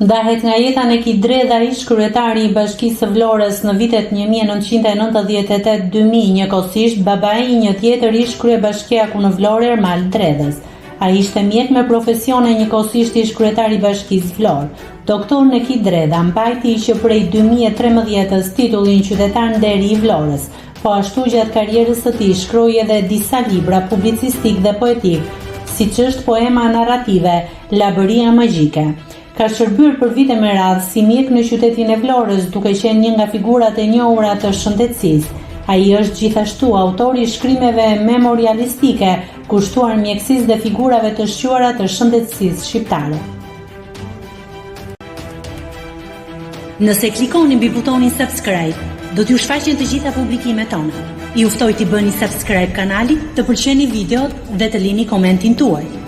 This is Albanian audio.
Ndahet nga jeta Neki Dredha, ish kryetari i Bashkisë së Vlorës në vitet 1998-2000, njëkohësisht babai i një tjetër ish kryebashkiaku në Vlorë, Ermal Dredhës. Ai ishte mjek me profesion e njëkohësisht ish kryetari i Bashkisë Vlorë. Doktor Neki Dredha mbajti që prej 2013-s titullin qytetar nderi i Vlorës, po ashtu gjatë karrierës së tij shkroi edhe disa libra publicistik dhe poetik, siç është poema narrative Labëria magjike. Ka shërbyer për vite me radhë si mjek në qytetin e Vlorës, duke qenë një nga figurat e njohura të shëndetësisë. Ai është gjithashtu autori i shkrimeve memorialistike, kushtuar mjekësisë dhe figurave të shquara të shëndetësisë shqiptare. Nëse klikoni mbi butonin subscribe, do t'ju shfaqen të gjitha publikimet tona. Ju ftoj t'i bëni subscribe kanalit, të pëlqeni videot dhe të lini komentin tuaj.